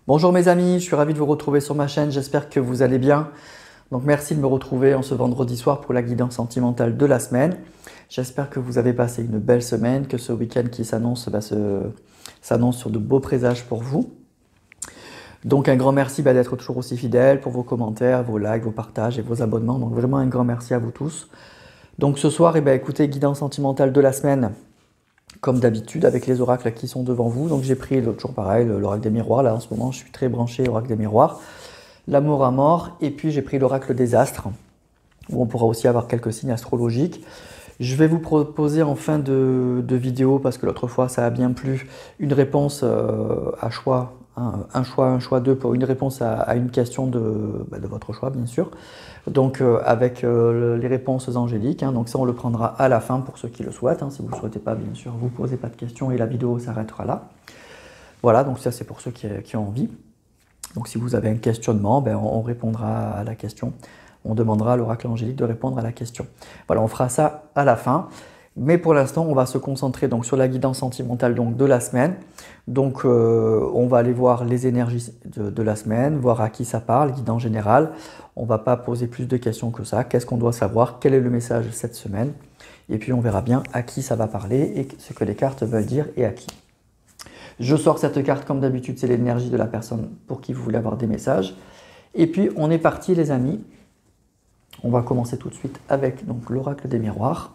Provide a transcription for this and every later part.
Bonjour mes amis, je suis ravi de vous retrouver sur ma chaîne, j'espère que vous allez bien. Donc merci de me retrouver en ce vendredi soir pour la guidance sentimentale de la semaine. J'espère que vous avez passé une belle semaine, que ce week-end qui s'annonce s'annonce sur de beaux présages pour vous. Donc un grand merci d'être toujours aussi fidèle pour vos commentaires, vos likes, vos partages et vos abonnements. Donc vraiment un grand merci à vous tous. Donc ce soir, écoutez, guidance sentimentale de la semaine. Comme d'habitude, avec les oracles qui sont devant vous. Donc j'ai pris toujours pareil, l'oracle des miroirs. Là en ce moment, je suis très branché oracle des miroirs. L'amour à mort. Et puis j'ai pris l'oracle des astres, où on pourra aussi avoir quelques signes astrologiques. Je vais vous proposer en fin de vidéo, parce que l'autre fois ça a bien plu, une réponse à choix. Un choix 2 pour une réponse à une question de votre choix, bien sûr. Donc avec les réponses angéliques, donc ça on le prendra à la fin pour ceux qui le souhaitent. Si vous ne le souhaitez pas, bien sûr, vous ne posez pas de questions et la vidéo s'arrêtera là. Voilà, donc ça c'est pour ceux qui ont envie. Donc si vous avez un questionnement, on répondra à la question. On demandera à l'oracle angélique de répondre à la question. Voilà, on fera ça à la fin. Mais pour l'instant, on va se concentrer donc sur la guidance sentimentale de la semaine. Donc, on va aller voir les énergies de la semaine, voir à qui ça parle, guidance générale. On ne va pas poser plus de questions que ça. Qu'est-ce qu'on doit savoir? Quel est le message cette semaine? Et puis, on verra bien à qui ça va parler et ce que les cartes veulent dire et à qui. Je sors cette carte comme d'habitude, c'est l'énergie de la personne pour qui vous voulez avoir des messages. Et puis, on est parti les amis. On va commencer tout de suite avec l'oracle des miroirs.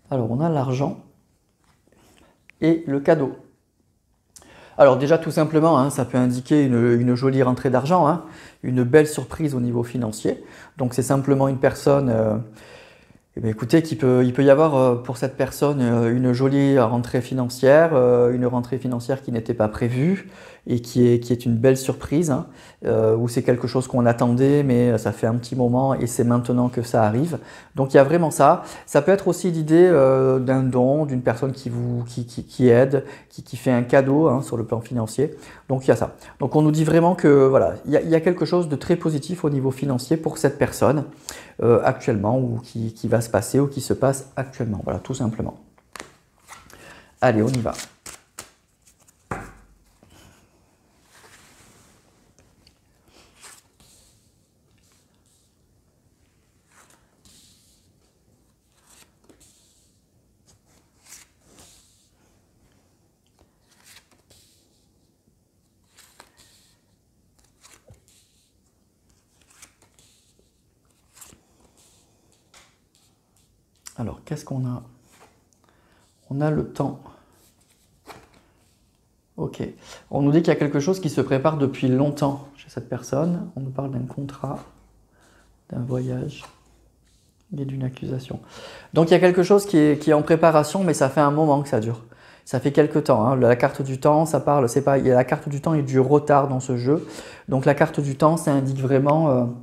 Alors, on a l'argent et le cadeau. Alors déjà, tout simplement, ça peut indiquer une jolie rentrée d'argent, une belle surprise au niveau financier. Donc, c'est simplement une personne, écoutez, il peut y avoir pour cette personne une jolie rentrée financière, une rentrée financière qui n'était pas prévue et qui est une belle surprise, où c'est quelque chose qu'on attendait, mais ça fait un petit moment et c'est maintenant que ça arrive. Donc il y a vraiment ça. Ça peut être aussi l'idée d'un don, d'une personne qui aide, qui fait un cadeau sur le plan financier. Donc il y a ça. Donc on nous dit vraiment que voilà, il y a quelque chose de très positif au niveau financier pour cette personne actuellement, ou qui va se passer ou qui se passe actuellement. Voilà, tout simplement. Allez, on y va. Alors, qu'est-ce qu'on a? On a le temps. Ok. On nous dit qu'il y a quelque chose qui se prépare depuis longtemps chez cette personne. On nous parle d'un contrat, d'un voyage et d'une accusation. Donc, il y a quelque chose qui est en préparation, mais ça fait un moment que ça dure. Ça fait quelques temps. La carte du temps, ça parle, c'est pas, il y a la carte du temps et du retard dans ce jeu. Donc, la carte du temps, ça indique vraiment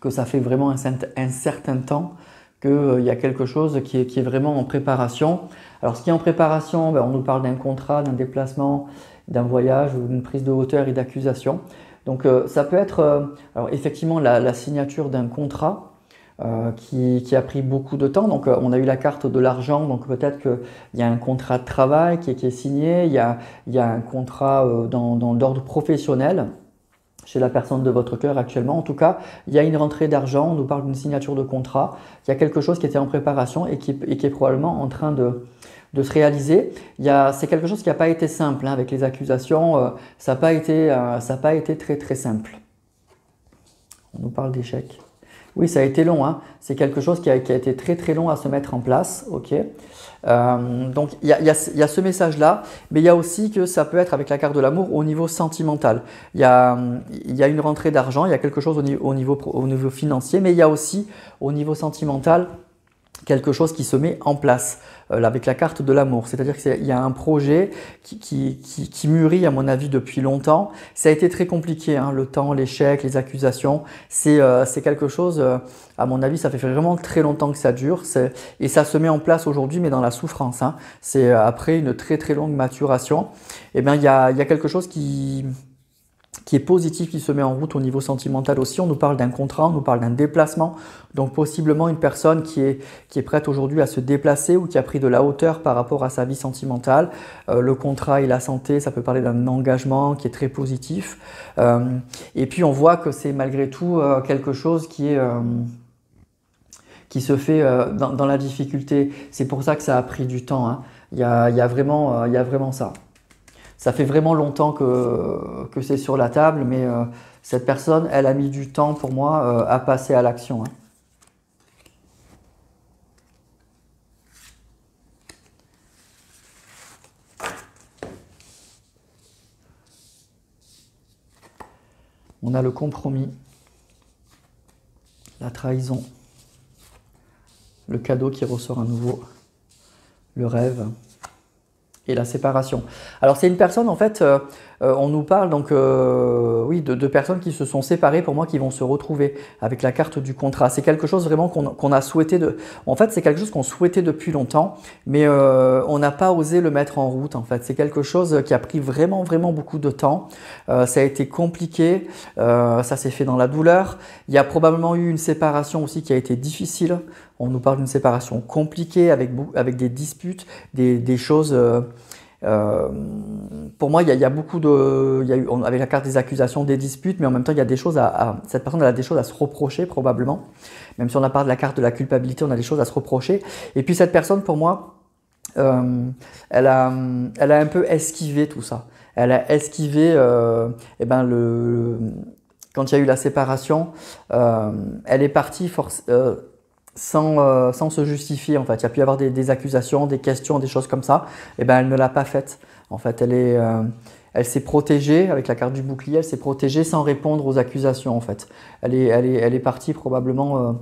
que ça fait vraiment un certain temps qu'il y a quelque chose qui est vraiment en préparation. Alors ce qui est en préparation, on nous parle d'un contrat, d'un déplacement, d'un voyage ou d'une prise de hauteur et d'accusation. Donc ça peut être alors effectivement la signature d'un contrat qui a pris beaucoup de temps. Donc on a eu la carte de l'argent, donc peut-être qu'il y a un contrat de travail qui est signé, il y a un contrat dans l'ordre professionnel chez la personne de votre cœur actuellement. En tout cas, il y a une rentrée d'argent, on nous parle d'une signature de contrat, il y a quelque chose qui était en préparation et qui est probablement en train de se réaliser. C'est quelque chose qui n'a pas été simple avec les accusations, ça n'a pas été très très simple. On nous parle d'échec. Oui, ça a été long, c'est quelque chose qui a été très très long à se mettre en place, ok. Donc il y a ce message-là, mais il y a aussi que ça peut être avec la carte de l'amour au niveau sentimental. Il y a une rentrée d'argent, il y a quelque chose au niveau financier, mais il y a aussi au niveau sentimental quelque chose qui se met en place avec la carte de l'amour. C'est-à-dire qu'il y a un projet qui mûrit, à mon avis, depuis longtemps. Ça a été très compliqué, hein, le temps, l'échec, les accusations. C'est quelque chose, à mon avis, ça fait vraiment très longtemps que ça dure. Et ça se met en place aujourd'hui, mais dans la souffrance, hein. C'est après une très très longue maturation. Eh bien, il y a quelque chose qui est positif, qui se met en route au niveau sentimental aussi. On nous parle d'un contrat, on nous parle d'un déplacement, donc possiblement une personne qui est prête aujourd'hui à se déplacer ou qui a pris de la hauteur par rapport à sa vie sentimentale. Le contrat et la santé, ça peut parler d'un engagement qui est très positif. Et puis on voit que c'est malgré tout quelque chose qui se fait dans la difficulté. C'est pour ça que ça a pris du temps, hein. Il y a vraiment ça. Ça fait vraiment longtemps que c'est sur la table, mais cette personne, elle a mis du temps pour moi à passer à l'action, hein. On a le compromis, la trahison, le cadeau qui ressort à nouveau, le rêve et la séparation. Alors c'est une personne, en fait, on nous parle donc oui, de personnes qui se sont séparées, pour moi, qui vont se retrouver avec la carte du contrat. C'est quelque chose vraiment qu'on a souhaité, en fait c'est quelque chose qu'on souhaitait depuis longtemps, mais on n'a pas osé le mettre en route, en fait. C'est quelque chose qui a pris vraiment beaucoup de temps. Ça a été compliqué, ça s'est fait dans la douleur. Il y a probablement eu une séparation aussi qui a été difficile. On nous parle d'une séparation compliquée avec des disputes, des choses. Pour moi, il y a beaucoup il y a eu, avec la carte des accusations, des disputes, mais en même temps, il y a des choses cette personne elle a des choses à se reprocher probablement. Même si on a pas de la carte de la culpabilité, on a des choses à se reprocher. Et puis cette personne, pour moi, elle a un peu esquivé tout ça. Elle a esquivé, quand il y a eu la séparation, elle est partie sans se justifier, en fait. Il y a pu y avoir des accusations, des questions, des choses comme ça. Et ben elle ne l'a pas faite. En fait, elle s'est protégée avec la carte du bouclier. Elle s'est protégée sans répondre aux accusations, en fait. Elle est partie probablement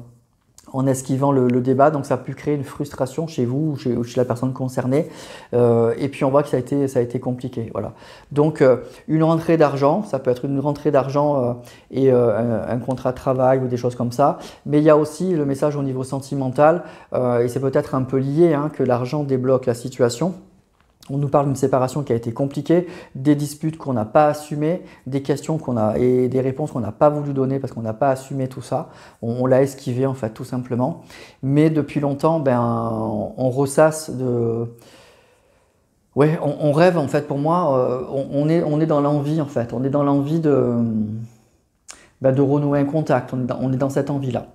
en esquivant le débat, donc ça a pu créer une frustration chez vous ou chez la personne concernée. Et puis on voit que ça a été compliqué. Voilà. Donc une rentrée d'argent, ça peut être une rentrée d'argent et un contrat de travail ou des choses comme ça. Mais il y a aussi le message au niveau sentimental, et c'est peut-être un peu lié, hein, que l'argent débloque la situation. On nous parle d'une séparation qui a été compliquée, des disputes qu'on n'a pas assumées, des questions et des réponses qu'on n'a pas voulu donner parce qu'on n'a pas assumé tout ça. On l'a esquivé, en fait, tout simplement. Mais depuis longtemps, on ressasse ouais, on rêve, en fait. Pour moi, on est dans l'envie, en fait. On est dans l'envie de renouer un contact. On est dans cette envie-là.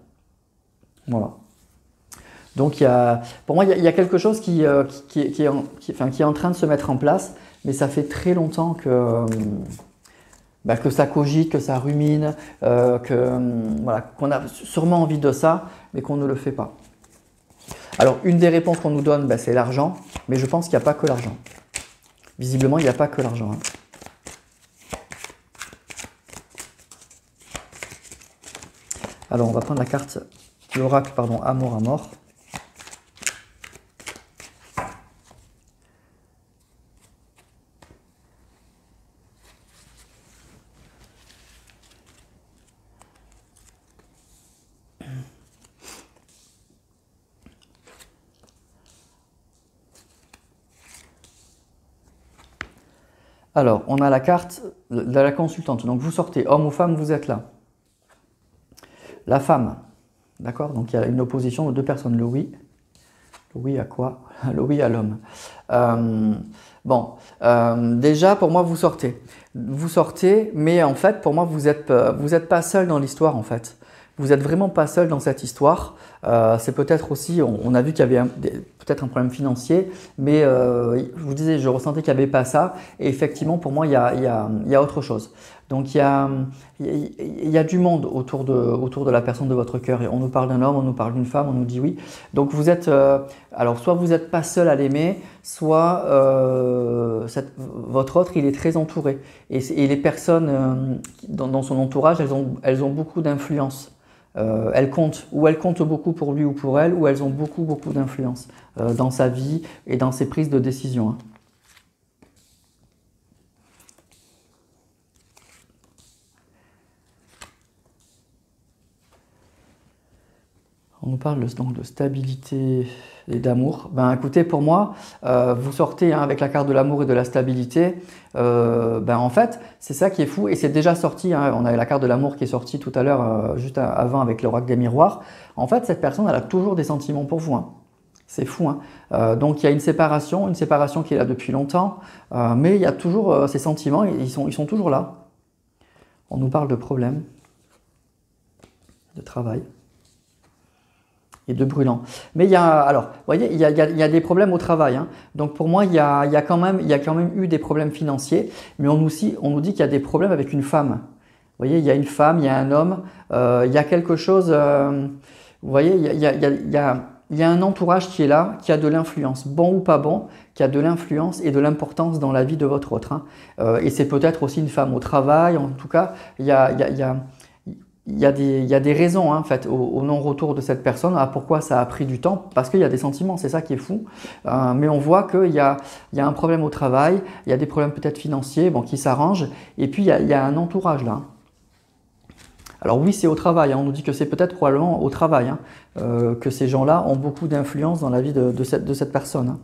Voilà. Donc, pour moi, il y a quelque chose qui est en train de se mettre en place, mais ça fait très longtemps que ça cogite, que ça rumine, qu'on a sûrement envie de ça, mais qu'on ne le fait pas. Alors, une des réponses qu'on nous donne, c'est l'argent, mais je pense qu'il n'y a pas que l'argent. Visiblement, il n'y a pas que l'argent, hein. Alors, on va prendre la carte, l'oracle, pardon, amour à mort. Alors, on a la carte de la consultante. Donc, vous sortez, homme ou femme, vous êtes là. La femme, d'accord? Donc, il y a une opposition de deux personnes. Le oui. Le oui à quoi? Le oui à l'homme. Déjà, pour moi, vous sortez. Vous sortez, mais en fait, pour moi, vous n'êtes pas seul dans l'histoire, en fait. Vous n'êtes vraiment pas seul dans cette histoire. C'est peut-être aussi, on a vu qu'il y avait peut-être un problème financier, mais je vous disais, je ressentais qu'il n'y avait pas ça. Et effectivement, pour moi, il y a autre chose. Donc, il y a du monde autour de la personne de votre cœur. Et on nous parle d'un homme, on nous parle d'une femme, on nous dit oui. Donc, vous êtes, alors, soit vous n'êtes pas seul à l'aimer, soit votre autre, il est très entouré. Et les personnes dans son entourage, elles ont beaucoup d'influence. elles comptent, ou elles comptent beaucoup pour lui ou pour elle, ou elles ont beaucoup d'influence dans sa vie et dans ses prises de décision. Hein. On nous parle donc de stabilité et d'amour. Ben écoutez, pour moi, vous sortez hein, avec la carte de l'amour et de la stabilité. Ben en fait, c'est ça qui est fou et c'est déjà sorti. Hein, on avait la carte de l'amour qui est sortie tout à l'heure, juste avant avec l'oracle des miroirs. En fait, cette personne, elle a toujours des sentiments pour vous. Hein. C'est fou. Hein. Donc il y a une séparation qui est là depuis longtemps, mais il y a toujours ces sentiments, ils sont toujours là. On nous parle de problèmes, de travail. Et de brûlant. Mais il y a, alors, vous voyez, il y a des problèmes au travail. Hein. Donc pour moi, il y a quand même eu des problèmes financiers, mais on nous dit qu'il y a des problèmes avec une femme. Vous voyez, il y a une femme, il y a un homme, il y a quelque chose, vous voyez, il y a un entourage qui est là, qui a de l'influence, bon ou pas bon, qui a de l'influence et de l'importance dans la vie de votre autre. Hein. Et c'est peut-être aussi une femme au travail, en tout cas, il y a des raisons hein, en fait, au non-retour de cette personne, à pourquoi ça a pris du temps, parce qu'il y a des sentiments, c'est ça qui est fou. Mais on voit qu'il y a un problème au travail, il y a des problèmes peut-être financiers bon, qui s'arrangent, et puis il y a un entourage là. Alors oui, c'est au travail, hein, on nous dit que c'est peut-être probablement au travail hein, que ces gens-là ont beaucoup d'influence dans la vie de cette personne. Hein.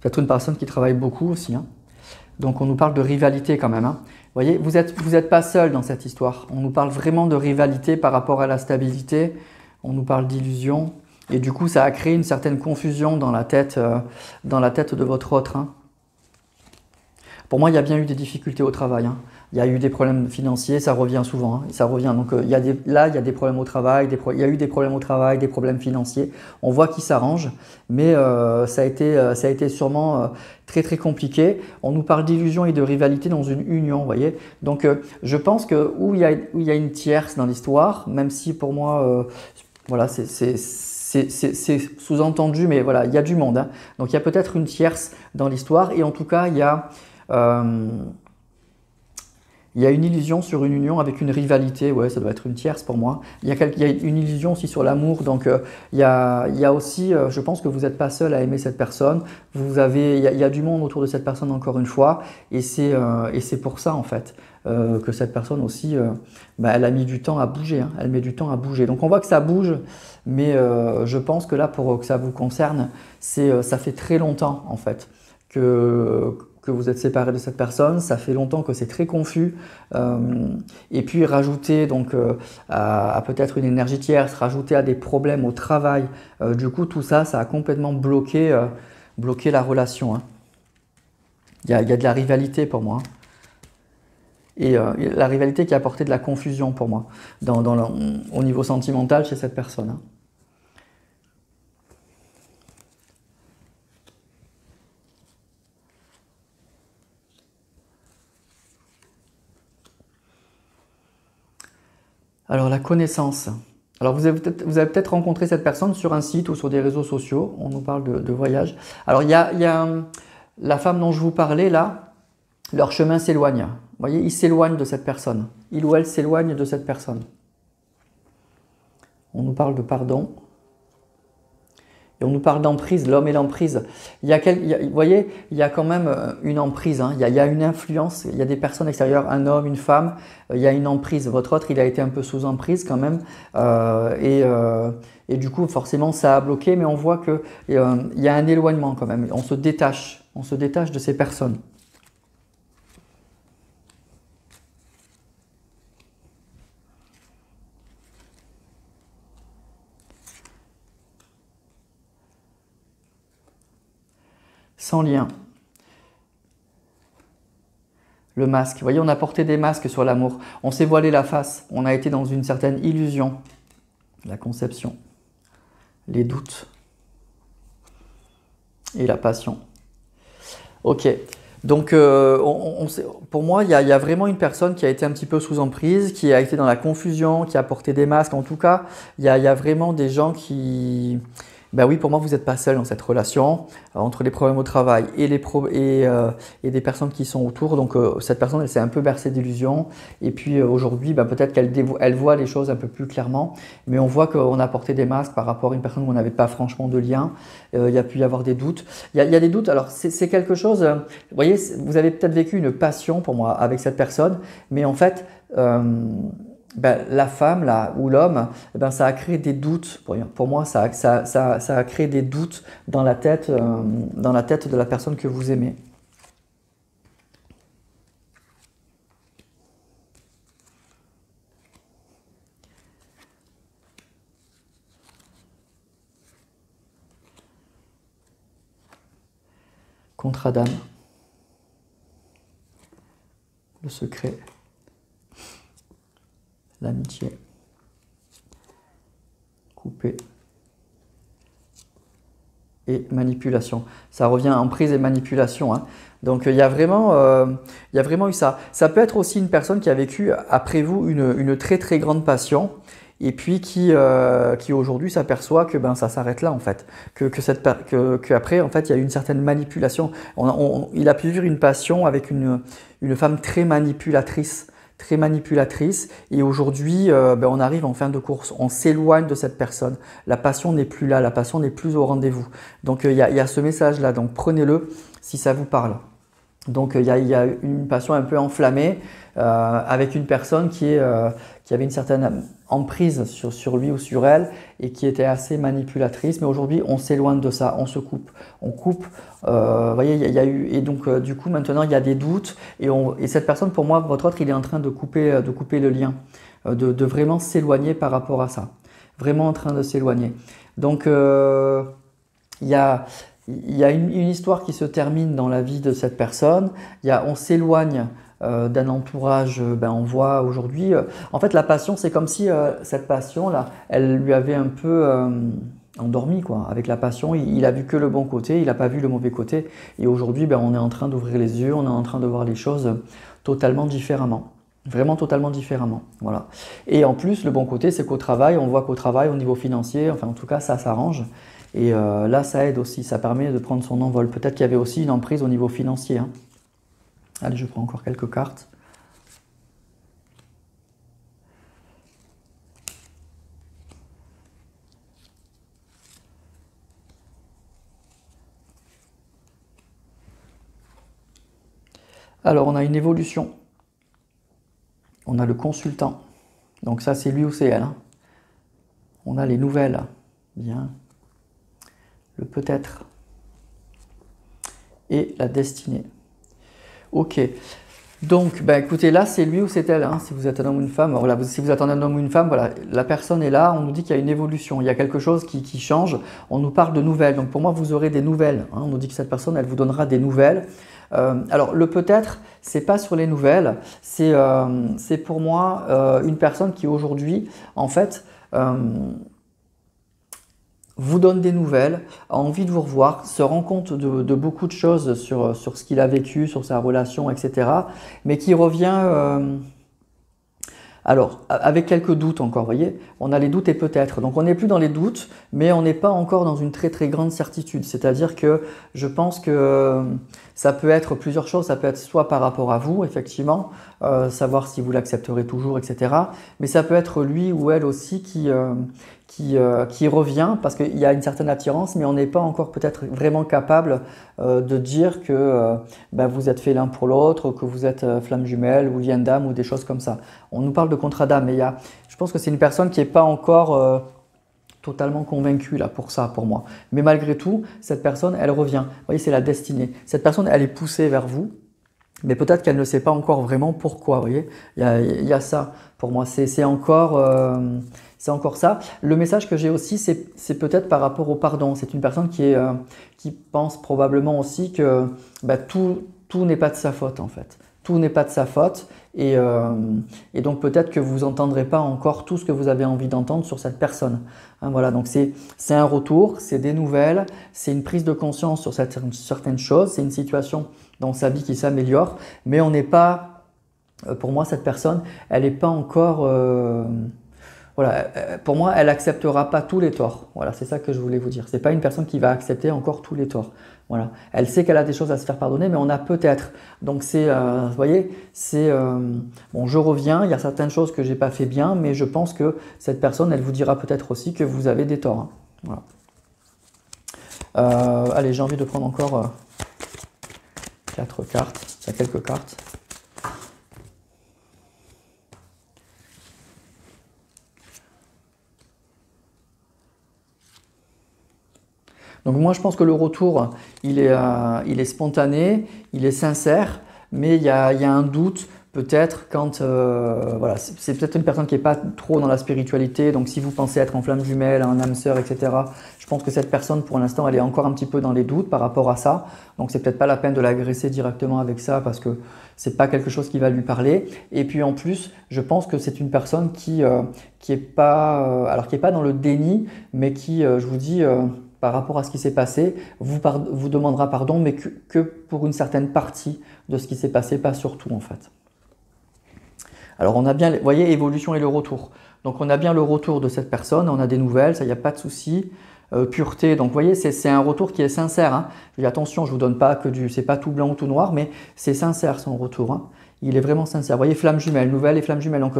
Peut-être une personne qui travaille beaucoup aussi. Hein. Donc on nous parle de rivalité quand même. Hein. Vous voyez, vous êtes pas seul dans cette histoire. On nous parle vraiment de rivalité par rapport à la stabilité. On nous parle d'illusion. Et du coup, ça a créé une certaine confusion dans la tête de votre autre. Hein. Pour moi, il y a bien eu des difficultés au travail. Hein. Il y a eu des problèmes financiers, ça revient souvent. Hein, ça revient. Donc là, il y a des problèmes au travail, il y a eu des problèmes au travail, des problèmes financiers. On voit qu'ils s'arrangent, mais ça a été sûrement très compliqué. On nous parle d'illusion et de rivalité dans une union, vous voyez. Donc je pense que où il y a une tierce dans l'histoire, même si pour moi, voilà, c'est sous-entendu, mais voilà, il y a du monde. Hein. Donc il y a peut-être une tierce dans l'histoire, et en tout cas, il y a une illusion sur une union avec une rivalité, ouais, ça doit être une tierce pour moi. Il y a une illusion aussi sur l'amour, donc il y a aussi, je pense que vous n'êtes pas seul à aimer cette personne. Il y a du monde autour de cette personne encore une fois, et c'est pour ça en fait que cette personne aussi, elle a mis du temps à bouger. Hein, elle met du temps à bouger. Donc on voit que ça bouge, mais je pense que là, pour que ça vous concerne, ça fait très longtemps en fait que vous êtes séparé de cette personne, ça fait longtemps que c'est très confus, et puis rajouter donc à peut-être une énergie tierce, rajouter à des problèmes au travail, du coup tout ça, ça a complètement bloqué la relation. Hein. Il y a de la rivalité pour moi, et la rivalité qui a apporté de la confusion pour moi, au niveau sentimental chez cette personne. Hein. Alors la connaissance. Alors vous avez peut-être rencontré cette personne sur un site ou sur des réseaux sociaux. On nous parle de voyage. Alors il y a la femme dont je vous parlais là, leur chemin s'éloigne. Vous voyez, ils s'éloignent de cette personne. Il ou elle s'éloigne de cette personne. On nous parle de pardon. Et on nous parle d'emprise, l'homme et l'emprise. Vous voyez, il y a quand même une emprise, hein. Il y a une influence, il y a des personnes extérieures, un homme, une femme, il y a une emprise. Votre autre, il a été un peu sous emprise quand même. Et du coup, forcément, ça a bloqué, mais on voit qu'il y a un éloignement quand même. On se détache de ces personnes. Sans lien. Le masque. Vous voyez, on a porté des masques sur l'amour. On s'est voilé la face. On a été dans une certaine illusion. La conception. Les doutes. Et la passion. Ok. Donc, pour moi, il y a vraiment une personne qui a été un petit peu sous emprise, qui a été dans la confusion, qui a porté des masques. En tout cas, il y a vraiment des gens qui Ben oui, pour moi, vous n'êtes pas seul dans cette relation, entre les problèmes au travail et des personnes qui sont autour. Donc, cette personne, elle s'est un peu bercée d'illusions. Et puis, aujourd'hui, ben, peut-être elle voit les choses un peu plus clairement. Mais on voit qu'on a porté des masques par rapport à une personne où on n'avait pas franchement de lien. Il y a pu y avoir des doutes. Il y a des doutes. Alors, c'est quelque chose… vous voyez, vous avez peut-être vécu une passion pour moi avec cette personne. Mais en fait… ben, la femme là, ou l'homme, eh ben, ça a créé des doutes. Pour moi, ça a créé des doutes dans la tête de la personne que vous aimez. Contrat d'âme. Le secret. L'amitié. Coupé. Et manipulation. Ça revient en prise et manipulation, hein. Donc il y a vraiment eu ça. Ça peut être aussi une personne qui a vécu après vous une très très grande passion et puis qui aujourd'hui s'aperçoit que ben, ça s'arrête là en fait. Qu'après en fait il y a une certaine manipulation. Il a pu vivre une passion avec une femme très manipulatrice. Et aujourd'hui ben, on arrive en fin de course, on s'éloigne de cette personne, la passion n'est plus là, la passion n'est plus au rendez-vous. Donc il y a ce message là, donc prenez-le si ça vous parle. Donc il y a une passion un peu enflammée avec une personne qui avait une certaine emprise sur lui ou sur elle et qui était assez manipulatrice. Mais aujourd'hui, on s'éloigne de ça, on se coupe. On coupe, vous voyez, il y a eu… Et donc du coup, maintenant, il y a des doutes. Et cette personne, pour moi, votre autre, il est en train de couper le lien, de vraiment s'éloigner par rapport à ça. Vraiment en train de s'éloigner. Donc il y a une histoire qui se termine dans la vie de cette personne. On s'éloigne d'un entourage, ben on voit aujourd'hui… en fait, la passion, c'est comme si cette passion-là, elle lui avait un peu endormi, quoi. Avec la passion, il a vu que le bon côté, il n'a pas vu le mauvais côté. Et aujourd'hui, ben, on est en train d'ouvrir les yeux, on est en train de voir les choses totalement différemment. Vraiment totalement différemment. Voilà. Et en plus, le bon côté, c'est qu'au travail, on voit qu'au travail, au niveau financier, enfin en tout cas, ça s'arrange. Et là, ça aide aussi, ça permet de prendre son envol. Peut-être qu'il y avait aussi une emprise au niveau financier, hein. Allez, je prends encore quelques cartes. Alors, on a une évolution. On a le consultant. Donc ça, c'est lui ou c'est elle, hein. On a les nouvelles. Bien. Le peut-être. Et la destinée. Ok. Donc, ben écoutez, là, c'est lui ou c'est elle, hein, si vous êtes un homme ou une femme. Voilà, si vous êtes un homme ou une femme, voilà, la personne est là, on nous dit qu'il y a une évolution, il y a quelque chose qui change, on nous parle de nouvelles. Donc, pour moi, vous aurez des nouvelles, hein, on nous dit que cette personne, elle vous donnera des nouvelles. Alors, le peut-être, c'est pas sur les nouvelles, c'est pour moi une personne qui aujourd'hui, en fait, vous donne des nouvelles, a envie de vous revoir, se rend compte de beaucoup de choses sur ce qu'il a vécu, sur sa relation, etc. Mais qui revient, alors, avec quelques doutes encore, vous voyez, on a les doutes et peut-être. Donc, on n'est plus dans les doutes, mais on n'est pas encore dans une très très grande certitude. C'est-à-dire que je pense que ça peut être plusieurs choses. Ça peut être soit par rapport à vous, effectivement, savoir si vous l'accepterez toujours, etc. Mais ça peut être lui ou elle aussi qui revient parce qu'il y a une certaine attirance, mais on n'est pas encore peut-être vraiment capable de dire que ben, vous êtes fait l'un pour l'autre, que vous êtes flamme jumelle ou lien d'âme ou des choses comme ça. On nous parle de contrat d'âme, mais je pense que c'est une personne qui n'est pas encore totalement convaincue là pour ça, pour moi. Mais malgré tout, cette personne, elle revient. Vous voyez, c'est la destinée. Cette personne, elle est poussée vers vous. Mais peut-être qu'elle ne sait pas encore vraiment pourquoi, vous voyez. Il y a ça pour moi, c'est encore ça. Le message que j'ai aussi, c'est peut-être par rapport au pardon. C'est une personne qui pense probablement aussi que bah, tout n'est pas de sa faute en fait. Tout n'est pas de sa faute et donc peut-être que vous n'entendrez pas encore tout ce que vous avez envie d'entendre sur cette personne. Hein, voilà, donc c'est un retour, c'est des nouvelles, c'est une prise de conscience sur certaines choses, c'est une situation dans sa vie qui s'améliore, mais on n'est pas, pour moi cette personne, elle n'est pas encore… voilà, pour moi, elle n'acceptera pas tous les torts. Voilà, c'est ça que je voulais vous dire. Ce n'est pas une personne qui va accepter encore tous les torts. Voilà. Elle sait qu'elle a des choses à se faire pardonner, mais on a peut-être. Donc c'est, vous voyez, c'est bon, je reviens. Il y a certaines choses que j'ai pas fait bien, mais je pense que cette personne, elle vous dira peut-être aussi que vous avez des torts. Hein. Voilà. Allez, j'ai envie de prendre encore 4 cartes. Il y a quelques cartes. Donc moi, je pense que le retour, il est spontané, il est sincère, mais il y a un doute peut-être quand, voilà, c'est peut-être une personne qui n'est pas trop dans la spiritualité, donc si vous pensez être en flamme jumelle, en âme sœur, etc., je pense que cette personne, pour l'instant, elle est encore un petit peu dans les doutes par rapport à ça, donc c'est peut-être pas la peine de l'agresser directement avec ça parce que c'est pas quelque chose qui va lui parler. Et puis en plus, je pense que c'est une personne qui est pas, alors qui est pas dans le déni, mais qui, je vous dis, par rapport à ce qui s'est passé, vous demandera pardon, mais que pour une certaine partie de ce qui s'est passé, pas sur tout en fait. Alors on a bien, vous voyez, évolution et le retour. Donc on a bien le retour de cette personne, on a des nouvelles, ça, il n'y a pas de souci. Pureté, donc vous voyez, c'est un retour qui est sincère. Hein. Je dis attention, je ne vous donne pas que c'est pas tout blanc ou tout noir, mais c'est sincère son retour. Hein. Il est vraiment sincère. Vous voyez, flamme jumelle, nouvelle et flamme jumelle. Donc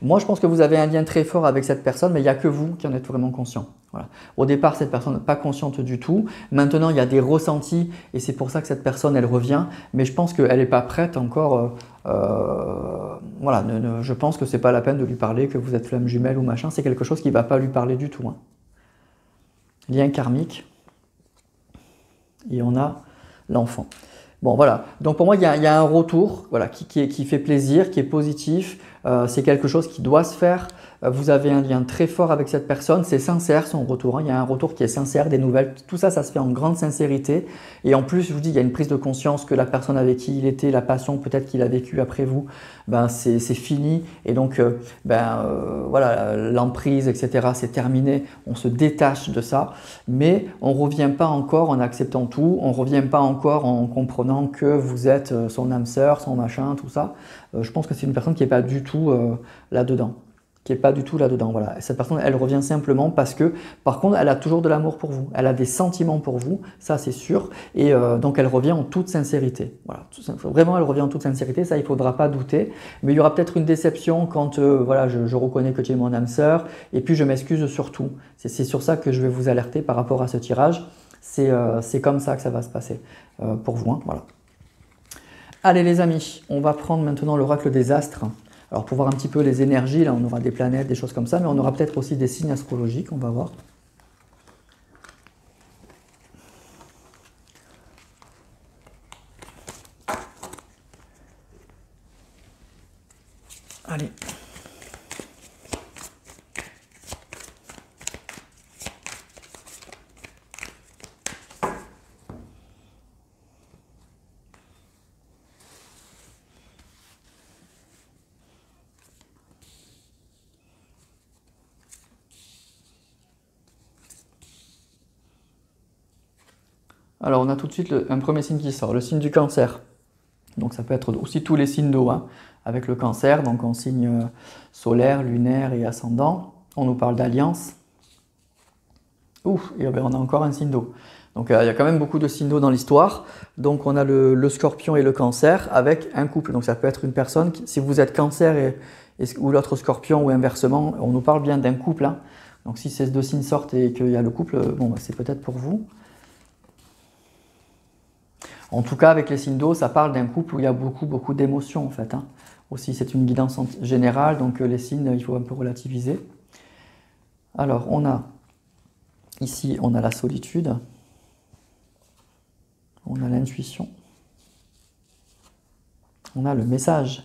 moi, je pense que vous avez un lien très fort avec cette personne, mais il n'y a que vous qui en êtes vraiment conscient. Voilà. Au départ, cette personne n'est pas consciente du tout. Maintenant, il y a des ressentis et c'est pour ça que cette personne, elle revient. Mais je pense qu'elle n'est pas prête encore. Voilà, je pense que ce n'est pas la peine de lui parler que vous êtes flamme jumelle ou machin. C'est quelque chose qui ne va pas lui parler du tout. Hein. Lien karmique. Et on a l'enfant. Bon, voilà. Donc pour moi, il y a un retour voilà, qui fait plaisir, qui est positif. C'est quelque chose qui doit se faire. Vous avez un lien très fort avec cette personne. C'est sincère son retour. Hein. Il y a un retour qui est sincère, des nouvelles. Tout ça, ça se fait en grande sincérité. Et en plus, je vous dis, il y a une prise de conscience que la personne avec qui il était, la passion peut-être qu'il a vécue après vous, ben, c'est fini. Et donc, voilà, l'emprise, etc., c'est terminé. On se détache de ça. Mais on ne revient pas encore en acceptant tout. On ne revient pas encore en comprenant que vous êtes son âme sœur, son machin, tout ça. Je pense que c'est une personne qui n'est pas du tout là-dedans. Qui n'est pas du tout là-dedans. Voilà. Cette personne, elle revient simplement parce que, par contre, elle a toujours de l'amour pour vous. Elle a des sentiments pour vous, ça c'est sûr. Et donc, elle revient en toute sincérité. Voilà. Vraiment, elle revient en toute sincérité, ça, il ne faudra pas douter. Mais il y aura peut-être une déception quand voilà, je reconnais que tu es mon âme sœur et puis je m'excuse sur tout. C'est sur ça que je vais vous alerter par rapport à ce tirage. C'est comme ça que ça va se passer pour vous. Hein. Voilà. Allez les amis, on va prendre maintenant l'oracle des astres. Alors pour voir un petit peu les énergies, là on aura des planètes, des choses comme ça, mais on aura peut-être aussi des signes astrologiques, on va voir. Allez. Alors on a tout de suite un premier signe qui sort, le signe du cancer. Donc ça peut être aussi tous les signes d'eau, hein, avec le cancer, donc en signe solaire, lunaire et ascendant. On nous parle d'alliance. Ouf, et on a encore un signe d'eau. Donc il y a quand même beaucoup de signes d'eau dans l'histoire. Donc on a le scorpion et le cancer avec un couple. Donc ça peut être une personne, si vous êtes cancer ou l'autre scorpion ou inversement, on nous parle bien d'un couple. Hein. Donc si ces deux signes sortent et qu'il y a le couple, bon, c'est peut-être pour vous. En tout cas, avec les signes d'eau, ça parle d'un couple où il y a beaucoup d'émotions en fait. Hein. Aussi, c'est une guidance générale, donc les signes, il faut un peu relativiser. Alors, on a ici, on a la solitude, on a l'intuition, on a le message.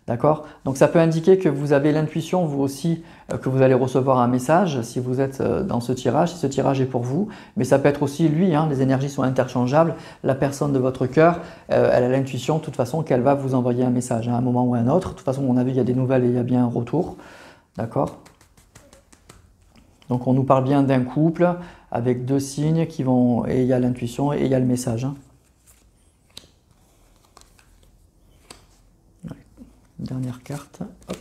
D'accord? Donc ça peut indiquer que vous avez l'intuition, vous aussi, que vous allez recevoir un message si vous êtes dans ce tirage, si ce tirage est pour vous. Mais ça peut être aussi lui, hein, les énergies sont interchangeables. La personne de votre cœur, elle a l'intuition de toute façon qu'elle va vous envoyer un message à un moment ou à un autre. De toute façon, on a vu, il y a des nouvelles et il y a bien un retour. D'accord? Donc on nous parle bien d'un couple avec deux signes qui vont, et il y a l'intuition et il y a le message. Hein. Dernière carte. Hop.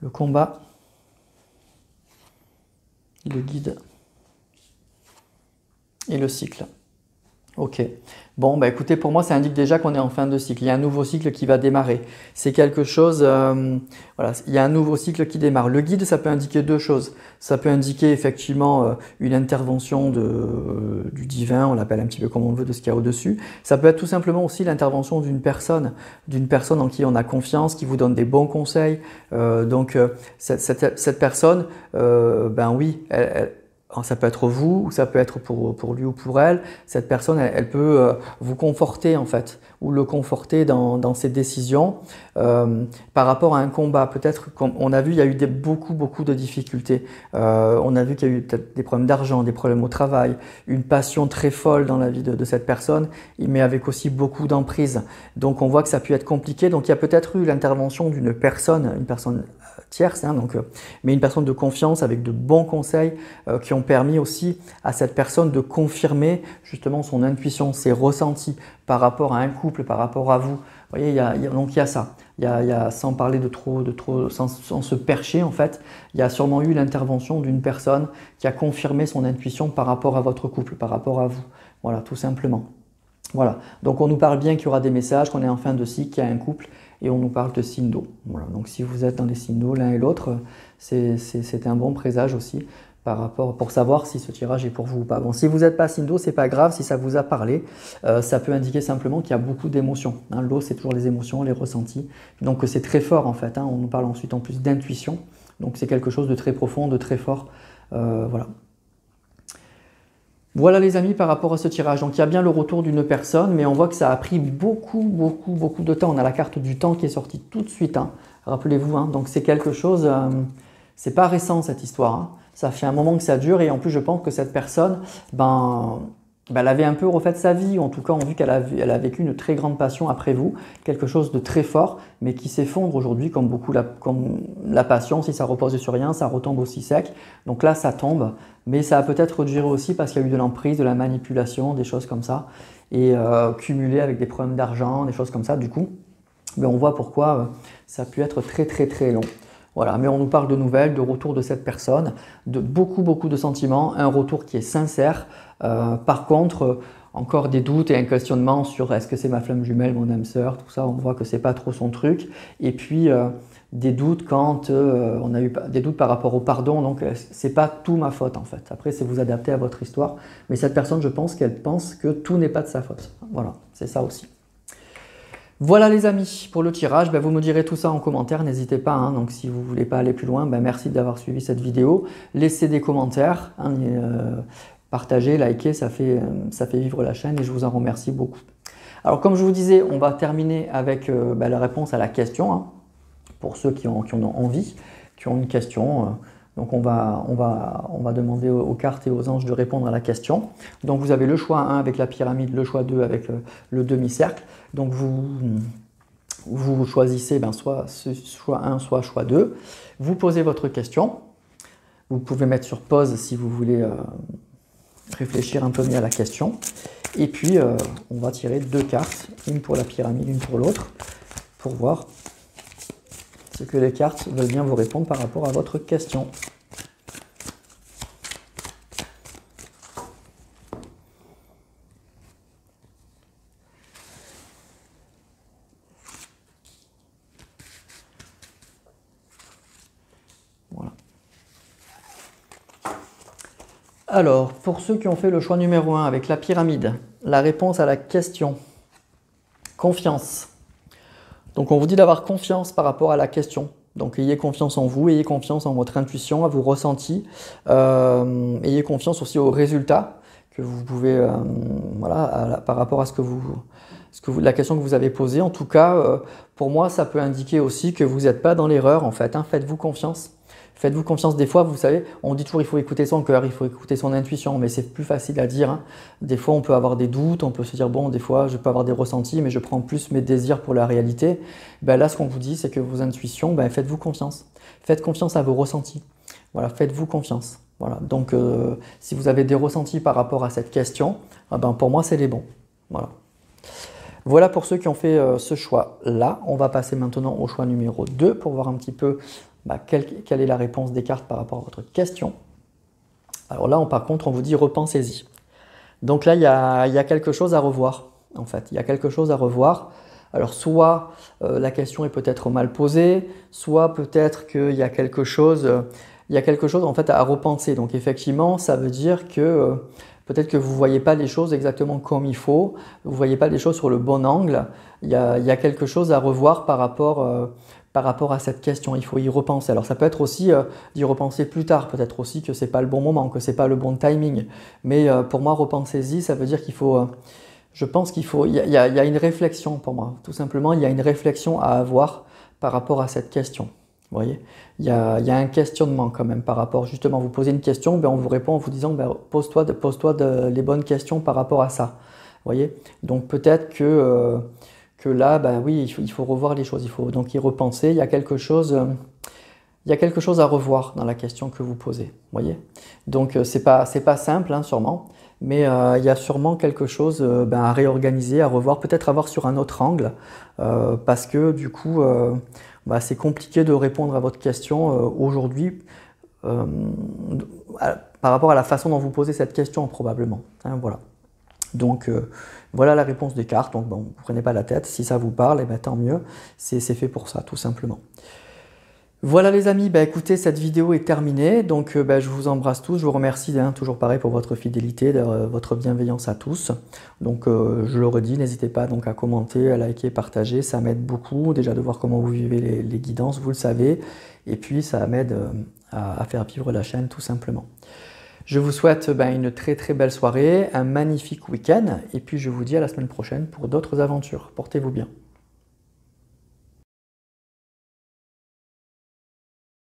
le combat, le guide et le cycle. Ok. Bon, bah écoutez, pour moi, ça indique déjà qu'on est en fin de cycle. Il y a un nouveau cycle qui va démarrer. C'est quelque chose, voilà, il y a un nouveau cycle qui démarre. Le guide, ça peut indiquer deux choses. Ça peut indiquer effectivement une intervention du divin, on l'appelle un petit peu comme on veut, de ce qu'il y a au-dessus. Ça peut être tout simplement aussi l'intervention d'une personne en qui on a confiance, qui vous donne des bons conseils. Cette personne, ben oui, ça peut être vous, ou ça peut être pour lui ou pour elle. Cette personne, elle peut vous conforter en fait, ou le conforter dans ses décisions par rapport à un combat. Peut-être, comme on a vu, il y a eu beaucoup de difficultés. On a vu qu'il y a eu peut-être des problèmes d'argent, des problèmes au travail, une passion très folle dans la vie de cette personne, mais avec aussi beaucoup d'emprise. Donc on voit que ça a pu être compliqué. Donc il y a peut-être eu l'intervention d'une personne, une personne tierce, hein, mais une personne de confiance avec de bons conseils qui ont permis aussi à cette personne de confirmer justement son intuition, ses ressentis par rapport à un couple, par rapport à vous. Vous voyez, donc il y a ça. Il y a, sans parler sans se percher en fait, il y a sûrement eu l'intervention d'une personne qui a confirmé son intuition par rapport à votre couple, par rapport à vous. Voilà, tout simplement. Voilà, donc on nous parle bien qu'il y aura des messages, qu'on est en fin de cycle, qu'il y a un couple, et on nous parle de signes d'eau. Voilà, donc si vous êtes dans les signes d'eau l'un et l'autre, c'est un bon présage aussi pour savoir si ce tirage est pour vous ou pas. Bon, si vous n'êtes pas signe d'eau, c'est pas grave, si ça vous a parlé, ça peut indiquer simplement qu'il y a beaucoup d'émotions. Hein. L'eau, c'est toujours les émotions, les ressentis, donc c'est très fort en fait. Hein. On nous parle ensuite en plus d'intuition, donc c'est quelque chose de très profond, de très fort. Voilà. Voilà les amis par rapport à ce tirage. Donc il y a bien le retour d'une personne, mais on voit que ça a pris beaucoup de temps. On a la carte du temps qui est sortie tout de suite. Hein. Rappelez-vous, hein. Donc c'est quelque chose, c'est pas récent cette histoire. Hein. Ça fait un moment que ça dure et en plus je pense que cette personne, elle avait un peu refait sa vie. En tout cas, on a vu qu'elle a vécu une très grande passion après vous, quelque chose de très fort, mais qui s'effondre aujourd'hui comme la passion. Si ça repose sur rien, ça retombe aussi sec. Donc là, ça tombe. Mais ça a peut-être duré aussi parce qu'il y a eu de l'emprise, de la manipulation, des choses comme ça, et cumulé avec des problèmes d'argent, des choses comme ça. Du coup, on voit pourquoi ça a pu être très long. Voilà, mais on nous parle de nouvelles, de retour de cette personne, de beaucoup de sentiments, un retour qui est sincère. Par contre, encore des doutes et un questionnement sur est-ce que c'est ma flamme jumelle, mon âme sœur, tout ça, on voit que c'est pas trop son truc. Et puis des doutes quand on a eu des doutes par rapport au pardon, donc c'est pas tout ma faute en fait. Après, c'est vous adapter à votre histoire, mais cette personne, je pense qu'elle pense que tout n'est pas de sa faute. Voilà, c'est ça aussi. Voilà les amis, pour le tirage, vous me direz tout ça en commentaire, n'hésitez pas, hein, donc si vous ne voulez pas aller plus loin, merci d'avoir suivi cette vidéo, laissez des commentaires, hein, partagez, likez, ça fait vivre la chaîne et je vous en remercie beaucoup. Alors comme je vous disais, on va terminer avec la réponse à la question, hein, pour ceux qui en ont envie, qui ont une question. Donc on va demander aux cartes et aux anges de répondre à la question. Donc vous avez le choix 1 avec la pyramide, le choix 2 avec le demi-cercle. Donc vous choisissez soit choix 1, soit choix 2. Vous posez votre question. Vous pouvez mettre sur pause si vous voulez réfléchir un peu mieux à la question. Et puis on va tirer 2 cartes, une pour la pyramide, une pour l'autre, pour voir ce que les cartes veulent bien vous répondre par rapport à votre question. Voilà. Alors, pour ceux qui ont fait le choix numéro 1 avec la pyramide, la réponse à la question, confiance. Donc on vous dit d'avoir confiance par rapport à la question. Donc ayez confiance en vous, ayez confiance en votre intuition, à vos ressentis, ayez confiance aussi aux résultats que vous pouvez, par rapport à la question que vous avez posée. En tout cas, pour moi, ça peut indiquer aussi que vous n'êtes pas dans l'erreur en fait. Hein. Faites-vous confiance. Faites-vous confiance. Des fois, vous savez, on dit toujours il faut écouter son cœur, il faut écouter son intuition, mais c'est plus facile à dire. Hein. Des fois, on peut avoir des doutes, on peut se dire bon, des fois, je peux avoir des ressentis, mais je prends plus mes désirs pour la réalité. Là, ce qu'on vous dit, c'est que vos intuitions, faites-vous confiance. Faites confiance à vos ressentis. Voilà, faites-vous confiance. Voilà. Donc, si vous avez des ressentis par rapport à cette question, pour moi, c'est les bons. Voilà. Voilà pour ceux qui ont fait ce choix-là. On va passer maintenant au choix numéro 2 pour voir un petit peu quelle est la réponse des cartes par rapport à votre question. Alors là, par contre, on vous dit repensez-y. Donc là, il y a quelque chose à revoir, en fait. Il y a quelque chose à revoir. Alors soit la question est peut-être mal posée, soit peut-être qu'il y a quelque chose, en fait à repenser. Donc effectivement, ça veut dire que peut-être que vous ne voyez pas les choses exactement comme il faut, vous ne voyez pas les choses sur le bon angle. Il y a quelque chose à revoir par rapport à cette question. Il faut y repenser. Alors ça peut être aussi d'y repenser plus tard, peut-être aussi que ce n'est pas le bon moment, que ce n'est pas le bon timing. Mais pour moi, repensez-y, ça veut dire qu'il faut... je pense qu'il faut, il y a une réflexion pour moi, tout simplement, il y a une réflexion à avoir par rapport à cette question. Vous voyez, il y a un questionnement quand même par rapport, justement, vous posez une question, ben on vous répond en vous disant, ben, pose-toi les bonnes questions par rapport à ça. Vous voyez, donc peut-être que là, ben oui, il faut revoir les choses, il faut donc y repenser, il y a quelque chose à revoir dans la question que vous posez. Vous voyez, donc c'est pas simple, hein, sûrement. Mais il y a sûrement quelque chose à réorganiser, à revoir, peut-être à voir sur un autre angle, parce que du coup, c'est compliqué de répondre à votre question aujourd'hui par rapport à la façon dont vous posez cette question probablement. Hein, voilà. Donc voilà la réponse des cartes. Donc bon, vous ne prenez pas la tête, si ça vous parle, tant mieux, c'est fait pour ça, tout simplement. Voilà les amis, écoutez, cette vidéo est terminée, donc je vous embrasse tous, je vous remercie, hein, toujours pareil pour votre fidélité, votre bienveillance à tous. Donc je le redis, n'hésitez pas donc à commenter, à liker, partager, ça m'aide beaucoup déjà de voir comment vous vivez les guidances, vous le savez, et puis ça m'aide à faire vivre la chaîne tout simplement. Je vous souhaite une très très belle soirée, un magnifique week-end, et puis je vous dis à la semaine prochaine pour d'autres aventures. Portez-vous bien.